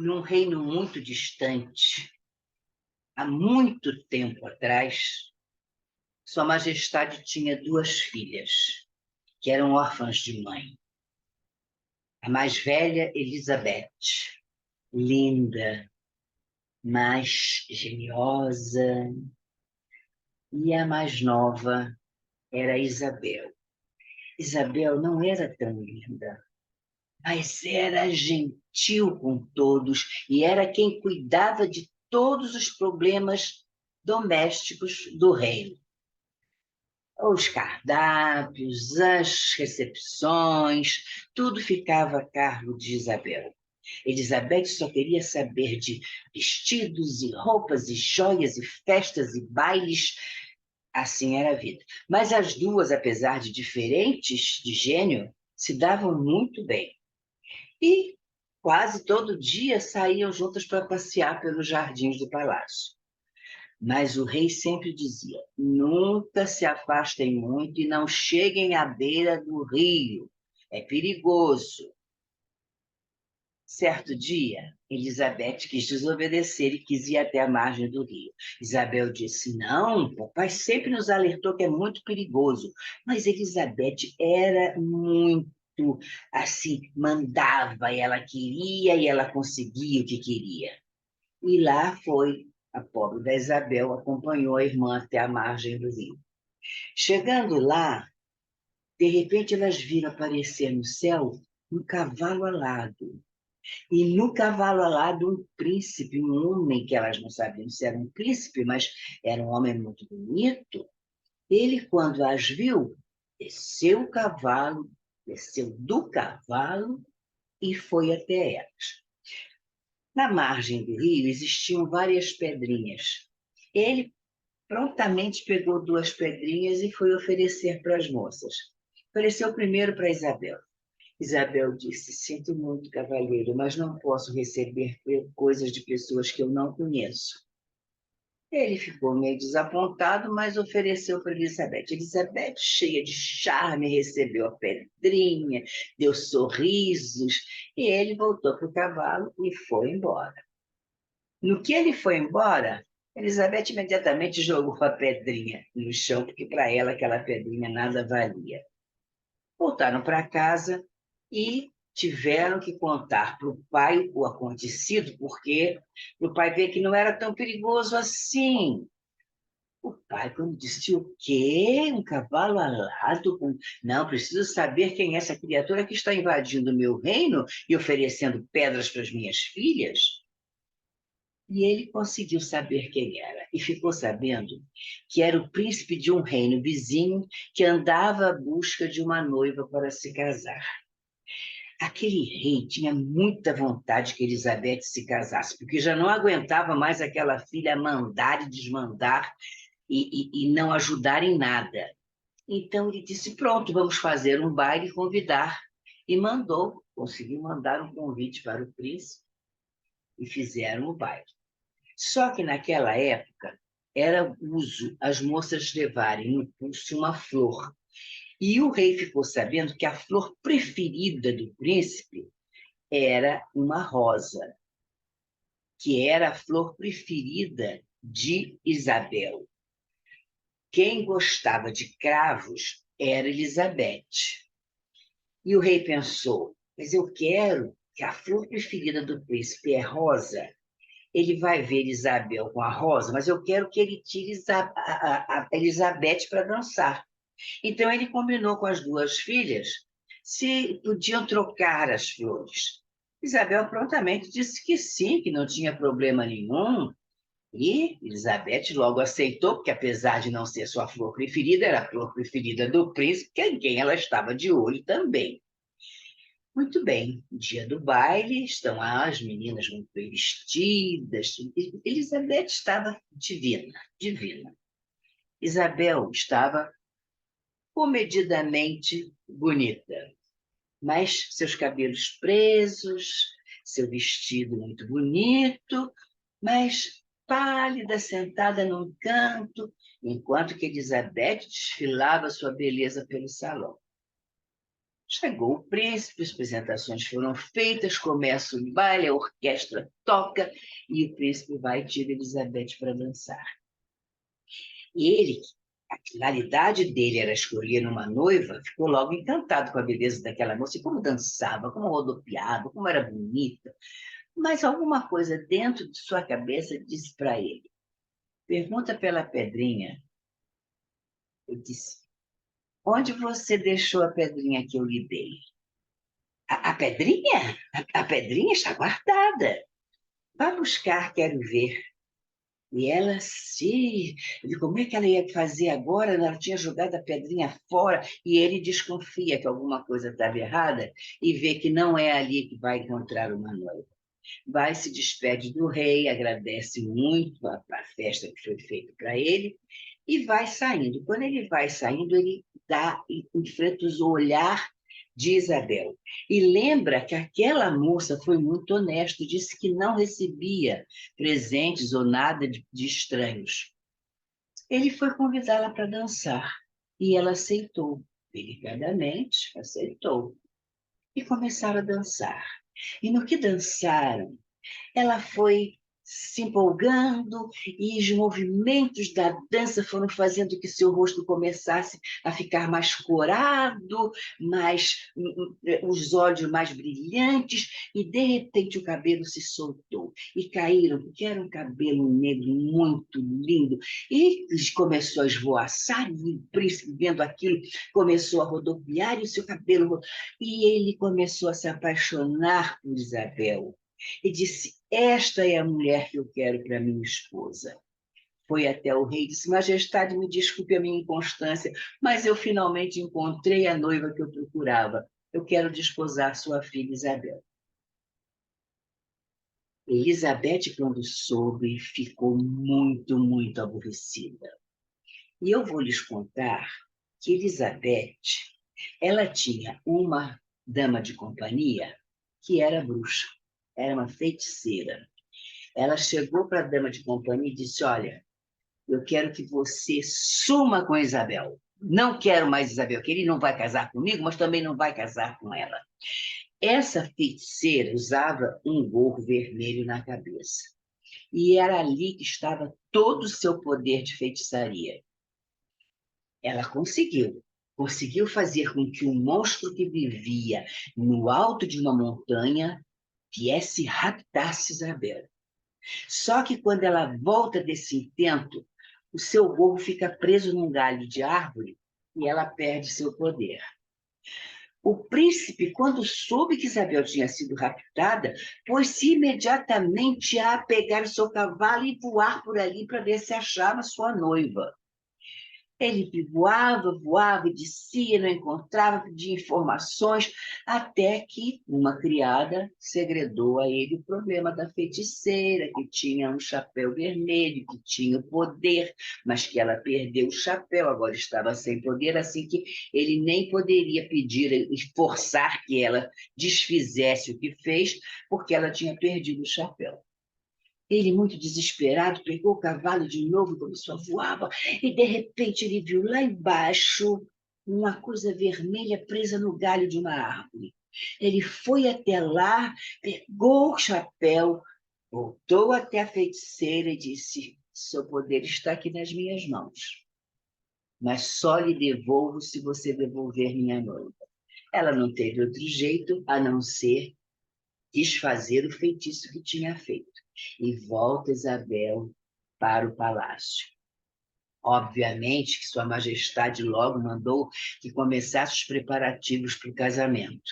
Num reino muito distante, há muito tempo atrás, Sua Majestade tinha duas filhas, que eram órfãs de mãe. A mais velha, Elizabeth, linda, mais geniosa, e a mais nova era Isabel. Isabel não era tão linda, mas era gentil com todos e era quem cuidava de todos os problemas domésticos do reino. Os cardápios, as recepções, tudo ficava a cargo de Isabel. Elizabeth só queria saber de vestidos e roupas e joias e festas e bailes. Assim era a vida. Mas as duas, apesar de diferentes de gênio, se davam muito bem. E quase todo dia saíam juntas para passear pelos jardins do palácio. Mas o rei sempre dizia: nunca se afastem muito e não cheguem à beira do rio. É perigoso. Certo dia, Elizabeth quis desobedecer e quis ir até a margem do rio. Isabel disse: não, papai sempre nos alertou que é muito perigoso. Mas Elizabeth era muito assim, mandava, e ela queria e ela conseguia o que queria. E lá foi. A pobre da Isabel acompanhou a irmã até a margem do rio. Chegando lá, de repente elas viram aparecer no céu um cavalo alado. E no cavalo alado, um príncipe, um homem que elas não sabiam se era um príncipe, mas era um homem muito bonito. Ele, quando as viu, desceu o cavalo, desceu do cavalo e foi até elas. Na margem do rio existiam várias pedrinhas. Ele prontamente pegou duas pedrinhas e foi oferecer para as moças. Ofereceu primeiro para Isabel. Isabel disse: sinto muito, cavalheiro, mas não posso receber coisas de pessoas que eu não conheço. Ele ficou meio desapontado, mas ofereceu para Elizabeth. Elizabeth, cheia de charme, recebeu a pedrinha, deu sorrisos, e ele voltou para o cavalo e foi embora. No que ele foi embora, Elizabeth imediatamente jogou a pedrinha no chão, porque para ela aquela pedrinha nada valia. Voltaram para casa e tiveram que contar para o pai o acontecido, porque o pai vê que não era tão perigoso assim. O pai, quando disse: o quê? Um cavalo alado? Não, preciso saber quem é essa criatura que está invadindo o meu reino e oferecendo pedras para as minhas filhas. E ele conseguiu saber quem era, e ficou sabendo que era o príncipe de um reino vizinho que andava à busca de uma noiva para se casar. Aquele rei tinha muita vontade que Elizabeth se casasse, porque já não aguentava mais aquela filha mandar e desmandar e não ajudar em nada. Então ele disse: pronto, vamos fazer um baile e convidar. E mandou, conseguiu mandar um convite para o príncipe e fizeram o baile. Só que naquela época era uso as moças levarem no pulso uma flor. E o rei ficou sabendo que a flor preferida do príncipe era uma rosa, que era a flor preferida de Isabel. Quem gostava de cravos era Elizabeth. E o rei pensou: mas eu quero que a flor preferida do príncipe é rosa. Ele vai ver Isabel com a rosa, mas eu quero que ele tire a Elizabeth para dançar. Então ele combinou com as duas filhas se podiam trocar as flores. Isabel prontamente disse que sim, que não tinha problema nenhum. E Elizabeth logo aceitou, porque apesar de não ser sua flor preferida, era a flor preferida do príncipe, que em quem ela estava de olho também. Muito bem, dia do baile, estão lá as meninas muito bem vestidas. Elizabeth estava divina, divina. Isabel estava comedidamente bonita, mas seus cabelos presos, seu vestido muito bonito, mas pálida, sentada num canto, enquanto que Elizabeth desfilava sua beleza pelo salão. Chegou o príncipe, as apresentações foram feitas, começa o baile, a orquestra toca e o príncipe vai e tira Elizabeth para dançar. E ele, a finalidade dele era escolher uma noiva, ficou logo encantado com a beleza daquela moça, e como dançava, como rodopiava, como era bonita. Mas alguma coisa dentro de sua cabeça disse para ele: pergunta pela pedrinha. Eu disse: onde você deixou a pedrinha que eu lhe dei? A pedrinha? A pedrinha está guardada. Vá buscar, quero ver. E ela se. Como é que ela ia fazer agora? Ela tinha jogado a pedrinha fora e ele desconfia que alguma coisa estava errada e vê que não é ali que vai encontrar uma noiva. Vai, se despede do rei, agradece muito a festa que foi feita para ele e vai saindo. Quando ele vai saindo, ele enfrenta o olhar de Isabel. E lembra que aquela moça foi muito honesta, disse que não recebia presentes ou nada de estranhos. Ele foi convidá-la para dançar e ela aceitou, delicadamente aceitou. E começaram a dançar. E no que dançaram, ela foi se empolgando e os movimentos da dança foram fazendo que seu rosto começasse a ficar mais corado, os olhos mais brilhantes, e de repente o cabelo se soltou e caíram, porque era um cabelo negro muito lindo, e começou a esvoaçar, e o príncipe, vendo aquilo, começou a rodopiar, e o seu cabelo, e ele começou a se apaixonar por Isabel e disse: esta é a mulher que eu quero para minha esposa. Foi até o rei e disse: majestade, me desculpe a minha inconstância, mas eu finalmente encontrei a noiva que eu procurava. Eu quero desposar sua filha Isabel. Elizabeth, quando soube, ficou muito, muito aborrecida. E eu vou lhes contar que Elizabeth, ela tinha uma dama de companhia que era bruxa, era uma feiticeira. Ela chegou para a dama de companhia e disse: olha, eu quero que você suma com Isabel. Não quero mais Isabel, que ele não vai casar comigo, mas também não vai casar com ela. Essa feiticeira usava um gorro vermelho na cabeça. E era ali que estava todo o seu poder de feitiçaria. Ela conseguiu fazer com que o monstro que vivia no alto de uma montanha viesse e raptasse Isabel. Só que quando ela volta desse intento, o seu gorro fica preso num galho de árvore e ela perde seu poder. O príncipe, quando soube que Isabel tinha sido raptada, pôs-se imediatamente a pegar o seu cavalo e voar por ali para ver se achava sua noiva. Ele voava, voava e descia, não encontrava, pedia informações, até que uma criada segredou a ele o problema da feiticeira, que tinha um chapéu vermelho, que tinha o poder, mas que ela perdeu o chapéu, agora estava sem poder, assim que ele nem poderia pedir e forçar que ela desfizesse o que fez, porque ela tinha perdido o chapéu. Ele, muito desesperado, pegou o cavalo de novo e começou a voar, e de repente ele viu lá embaixo uma coisa vermelha presa no galho de uma árvore. Ele foi até lá, pegou o chapéu, voltou até a feiticeira e disse: seu poder está aqui nas minhas mãos, mas só lhe devolvo se você devolver minha noiva. Ela não teve outro jeito a não ser desfazer o feitiço que tinha feito. E volta Isabel para o palácio. Obviamente que Sua Majestade logo mandou que começassem os preparativos para o casamento.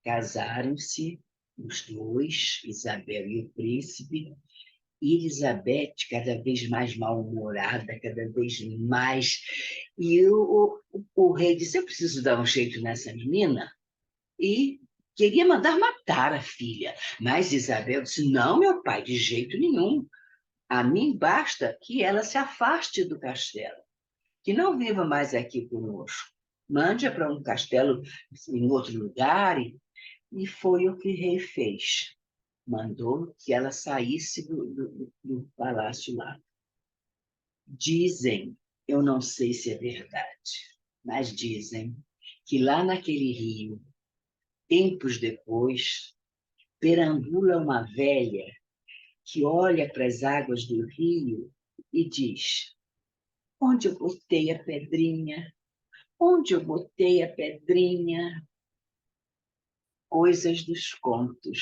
Casaram-se os dois, Isabel e o príncipe, e Elizabeth cada vez mais mal-humorada, cada vez mais. E o rei disse: eu preciso dar um jeito nessa menina, e queria mandar matar a filha. Mas Isabel disse: não, meu pai, de jeito nenhum. A mim basta que ela se afaste do castelo, que não viva mais aqui conosco. Mande-a para um castelo em outro lugar. E foi o que o rei fez. Mandou que ela saísse do palácio lá. Dizem, eu não sei se é verdade, mas dizem que lá naquele rio, tempos depois, perambula uma velha que olha para as águas do rio e diz: onde eu botei a pedrinha? Onde eu botei a pedrinha? Coisas dos contos.